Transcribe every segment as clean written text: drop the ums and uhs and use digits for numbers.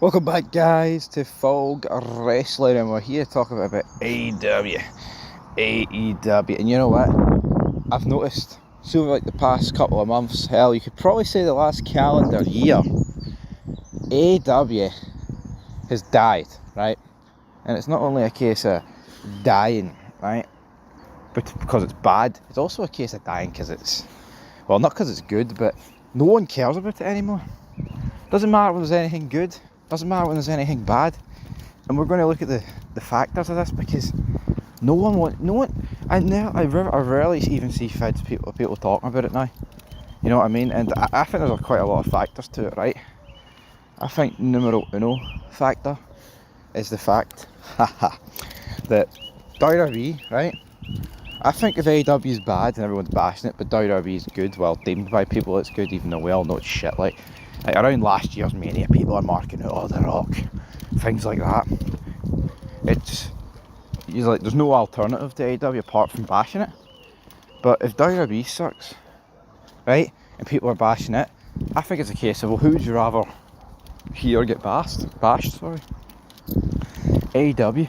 Welcome back, guys, to Fog Wrestling, and we're here talking about AEW. And you know what? I've noticed, so like the past couple of months, hell, you could probably say the last calendar year, AEW has died, right? And it's not only a case of dying, right? But because it's bad, it's also a case of dying because it's, well, not because it's good, but no one cares about it anymore. Doesn't matter when there's anything good. Doesn't matter when there's anything bad, and we're going to look at the factors of this because I rarely even see people talking about it now. You know what I mean? And I think there's quite a lot of factors to it, right? I think numero uno factor is the fact that WWE, right? I think if AEW is bad and everyone's bashing it, but WWE is good, well, deemed by people it's good, even though we all know it's shit. Like around last year's Mania, people are marking out, oh, The Rock, things like that. You're like, there's no alternative to AEW apart from bashing it. But if WWE sucks, right, and people are bashing it, I think it's a case of, well, who would you rather hear get bashed, AEW or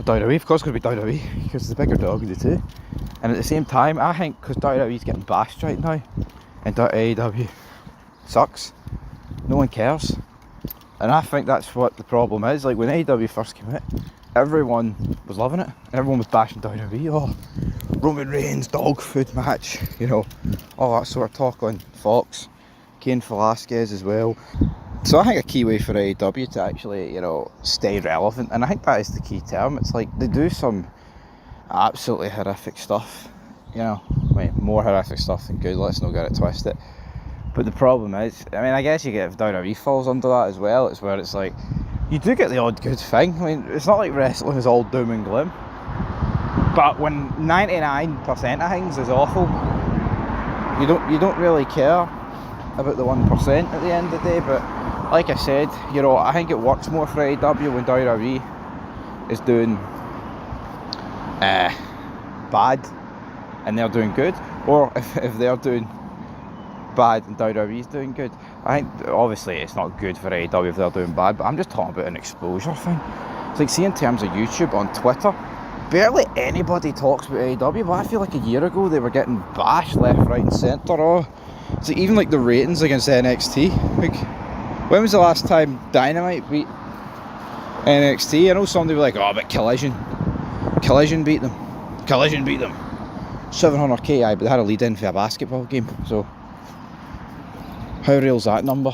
WWE? Of course it's going to be WWE, because it's the bigger dog of the two. And at the same time, I think because WWE's getting bashed right now, and AEW sucks, no one cares. And I think that's what the problem is. Like when AEW first came out, everyone was loving it, and everyone was bashing WWE. Oh, Roman Reigns dog food match, you know, all that sort of talk on Fox. Cain Velasquez as well. So I think a key way for AEW to actually, you know, stay relevant, and I think that is the key term. It's like they do some absolutely horrific stuff, you know, more horrific stuff than good. Let's not get it twisted. But the problem is, I mean, I guess you get if WWE falls under that as well. It's where it's like, you do get the odd good thing. I mean, it's not like wrestling is all doom and gloom. But when 99% of things is awful, you don't really care about the 1% at the end of the day. But like I said, you know, I think it works more for AEW when WWE is doing bad and they're doing good, or if they're doing bad and WWE's doing good. I think obviously it's not good for AEW if they're doing bad, but I'm just talking about an exposure thing. It's like, see, in terms of YouTube, on Twitter, barely anybody talks about AEW, but I feel like a year ago they were getting bashed left, right and centre. Oh, it's like, even like the ratings against NXT. Like, when was the last time Dynamite beat NXT? I know somebody was like, oh, but Collision beat them. 700k, but they had a lead in for a basketball game, so how real's that number?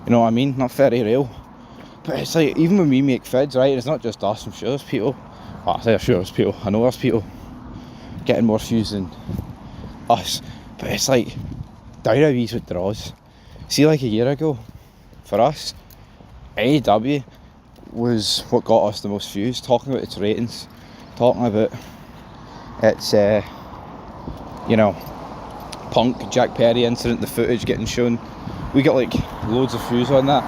You know what I mean? Not very real. But it's like, even when we make vids, right, and it's not just us, I'm sure there's people, I know there's people getting more views than us, but it's like, WWE's what draws. See, like a year ago, for us, AEW was what got us the most views, talking about its ratings, talking about its, you know, Punk, Jack Perry incident, the footage getting shown. We got like loads of views on that.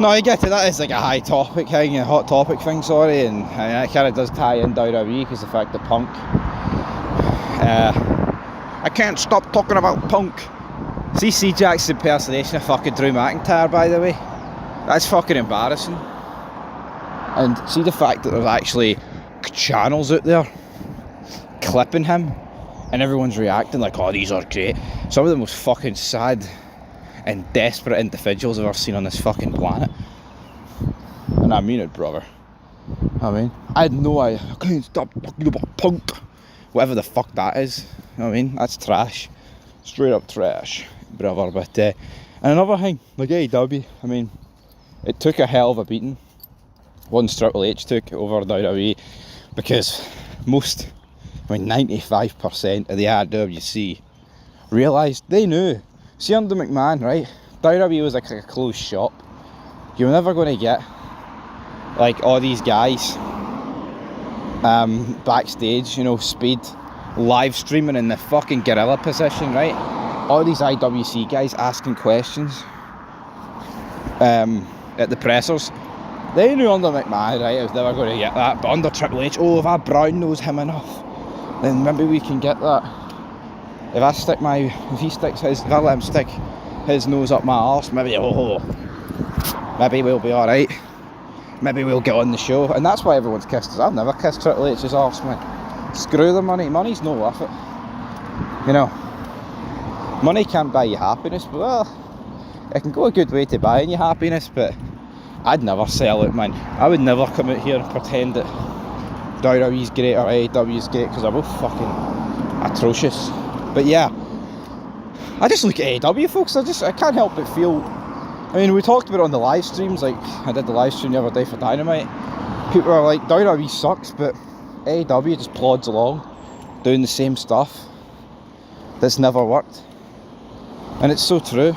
No, I get it, that is like a hot topic thing, and it kind of does tie in WWE because the fact that Punk, I can't stop talking about Punk. See Jack's impersonation of fucking Drew McIntyre, by the way, that's fucking embarrassing. And see the fact that there's actually channels out there clipping him, and everyone's reacting like, oh, these are great. Some of the most fucking sad and desperate individuals I've ever seen on this fucking planet. And I mean it, brother. I mean, I had no idea. I can't stop talking about Punk. Whatever the fuck that is. You know what I mean? That's trash. Straight up trash, brother. But, and another thing, like AEW, I mean, it took a hell of a beating once Triple H took over WWE, because 95% of the RWC realised, they knew. See, under McMahon, right, WWE was like a closed shop. You were never going to get like all these guys backstage, you know, Speed live streaming in the fucking gorilla position, right? All these IWC guys asking questions at the pressers. They knew under McMahon, right, I was never going to get that. But under Triple H, oh, if our Brown knows him enough, then maybe we can get that. If I let him stick his nose up my arse, maybe, maybe we'll be alright. Maybe we'll get on the show. And that's why everyone's kissed us. I've never kissed Triple H's arse, man. Screw the money. Money's no worth it. You know, money can't buy you happiness, but well, it can go a good way to buying you happiness, but I'd never sell it, man. I would never come out here and pretend that WWE's great or AEW's great, because they're both fucking atrocious. But yeah, I just look at AEW, folks. I can't help but feel, I mean, we talked about it on the live streams, like I did the live stream the other day for Dynamite. People are like, WWE sucks, but AEW just plods along, doing the same stuff that's never worked. And it's so true.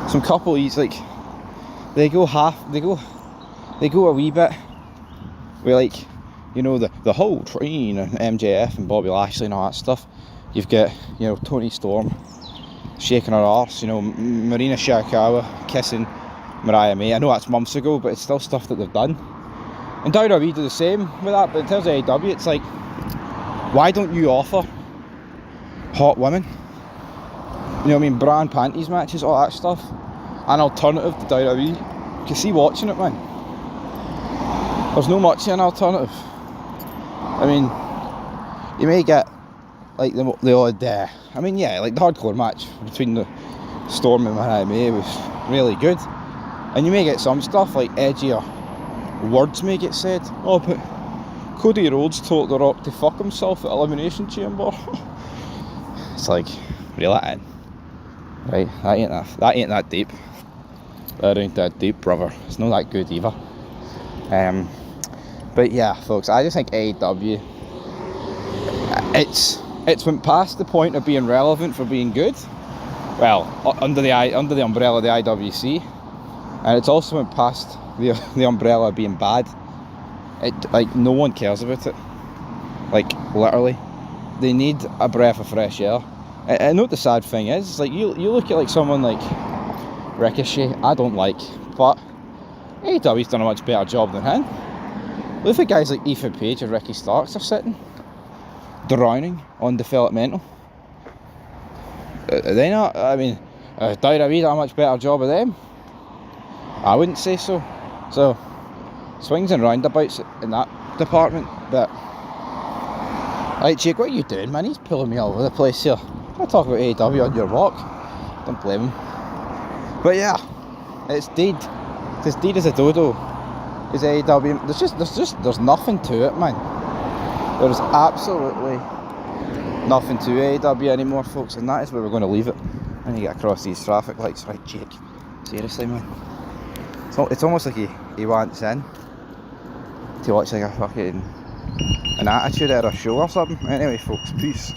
Some couples, like, they go a wee bit with, like, you know, the whole train and MJF and Bobby Lashley and all that stuff. You've got, you know, Toni Storm shaking her arse, you know, Marina Shirakawa kissing Mariah May. I know that's months ago, but it's still stuff that they've done. And WWE do the same with that, but in terms of AEW, it's like, why don't you offer hot women, you know what I mean, bra and panties matches, all that stuff, an alternative to WWE? You can see watching it, man. There's no much of an alternative. I mean, you may get like the odd, I mean, yeah, like the hardcore match between the Storm and Mariah May was really good, and you may get some stuff like edgier words may get said. Oh, but Cody Rhodes told The Rock to fuck himself at Elimination Chamber. It's like, reel that in, right? That ain't that deep. That ain't that deep, brother. It's not that good either. But yeah, folks, I just think AEW, it's went past the point of being relevant for being good. Well, under the umbrella of the IWC, and it's also went past the umbrella of being bad. It, like, no one cares about it. Like, literally, they need a breath of fresh air. I know what the sad thing is. Like, you look at like someone like Ricochet, I don't like, but AEW's done a much better job than him. Look at guys like Ethan Page and Ricky Starks are sitting, drowning on developmental. Are they not? I mean, WWE done a much better job of them? I wouldn't say so. So, swings and roundabouts in that department, but like, Jake, what are you doing, man? He's pulling me all over the place here. I talk about AEW on your walk. Don't blame him. But yeah, it's dead. It's as dead as a dodo. Is AEW? There's nothing to it, man. There's absolutely nothing to AEW anymore, folks, and that is where we're going to leave it. And you get across these traffic lights, right, Jake? Seriously, man. It's almost like he wants in to watch like a fucking an attitude at a show or something. Anyway, folks, peace.